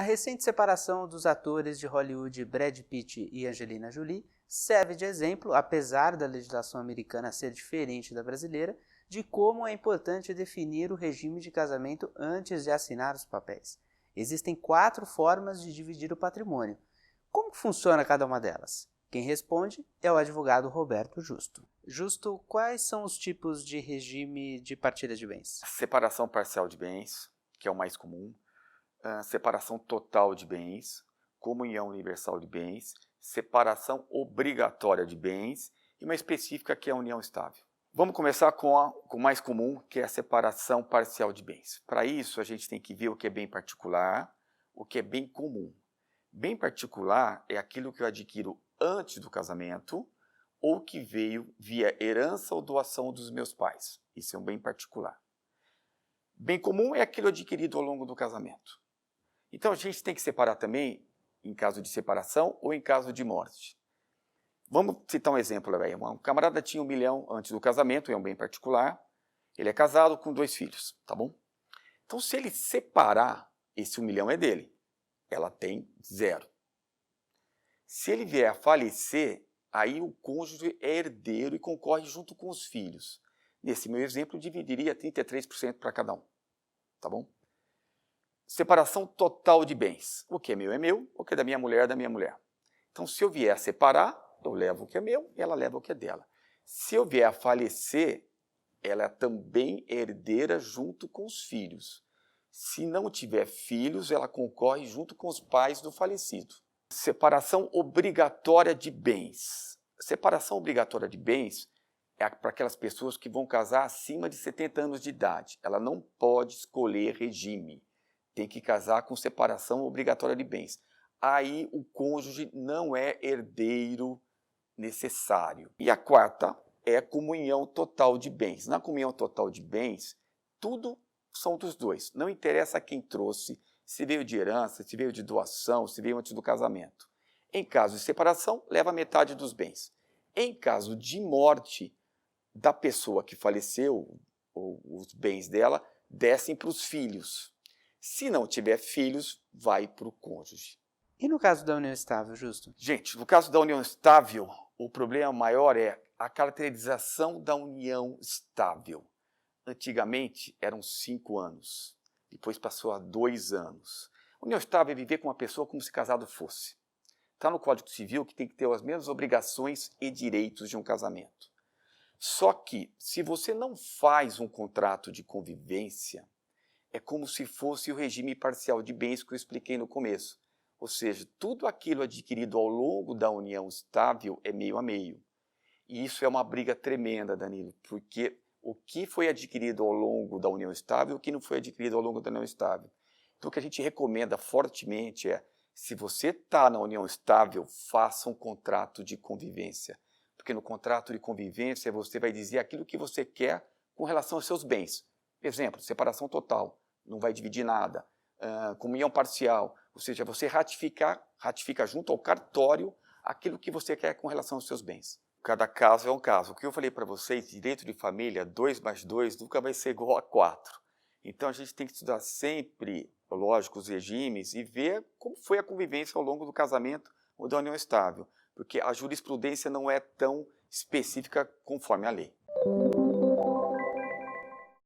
A recente separação dos atores de Hollywood Brad Pitt e Angelina Jolie serve de exemplo, apesar da legislação americana ser diferente da brasileira, de como é importante definir o regime de casamento antes de assinar os papéis. Existem 4 formas de dividir o patrimônio. Como funciona cada uma delas? Quem responde é o advogado Roberto Justo. Justo, quais são os tipos de regime de partilha de bens? Separação parcial de bens, que é o mais comum, separação total de bens, comunhão universal de bens, separação obrigatória de bens e uma específica que é a união estável. Vamos começar com o mais comum, que é a separação parcial de bens. Para isso, a gente tem que ver o que é bem particular, o que é bem comum. Bem particular é aquilo que eu adquiro antes do casamento ou que veio via herança ou doação dos meus pais. Isso é um bem particular. Bem comum é aquilo adquirido ao longo do casamento. Então, a gente tem que separar também em caso de separação ou em caso de morte. Vamos citar um exemplo, um camarada tinha 1 milhão antes do casamento, é um bem particular, ele é casado com 2 filhos, tá bom? Então, se ele separar, esse 1 milhão é dele, ela tem 0. Se ele vier a falecer, aí o cônjuge é herdeiro e concorre junto com os filhos. Nesse meu exemplo, eu dividiria 33% para cada um, tá bom? Separação total de bens. O que é meu, o que é da minha mulher, da minha mulher. Então, se eu vier a separar, eu levo o que é meu e ela leva o que é dela. Se eu vier a falecer, ela é também herdeira junto com os filhos. Se não tiver filhos, ela concorre junto com os pais do falecido. Separação obrigatória de bens. Separação obrigatória de bens é para aquelas pessoas que vão casar acima de 70 anos de idade. Ela não pode escolher regime. Tem que casar com separação obrigatória de bens. Aí o cônjuge não é herdeiro necessário. E a quarta é a comunhão total de bens. Na comunhão total de bens, tudo são dos dois. Não interessa quem trouxe, se veio de herança, se veio de doação, se veio antes do casamento. Em caso de separação, leva metade dos bens. Em caso de morte da pessoa que faleceu, os bens dela descem para os filhos. Se não tiver filhos, vai para o cônjuge. E no caso da união estável, Justo? Gente, no caso da união estável, o problema maior é a caracterização da união estável. Antigamente eram 5 anos, depois passou a 2 anos. União estável é viver com uma pessoa como se casado fosse. Está no Código Civil que tem que ter as mesmas obrigações e direitos de um casamento. Só que, se você não faz um contrato de convivência, é como se fosse o regime parcial de bens que eu expliquei no começo. Ou seja, tudo aquilo adquirido ao longo da união estável é meio a meio. E isso é uma briga tremenda, Danilo, porque o que foi adquirido ao longo da união estável e o que não foi adquirido ao longo da união estável. Então, o que a gente recomenda fortemente é, se você está na união estável, faça um contrato de convivência. Porque no contrato de convivência você vai dizer aquilo que você quer com relação aos seus bens. Exemplo, separação total, não vai dividir nada. Comunhão parcial, ou seja, você ratifica junto ao cartório aquilo que você quer com relação aos seus bens. Cada caso é um caso. O que eu falei para vocês, direito de família, 2 mais 2 nunca vai ser igual a 4. Então a gente tem que estudar sempre, lógico, os regimes e ver como foi a convivência ao longo do casamento ou da união estável, porque a jurisprudência não é tão específica conforme a lei.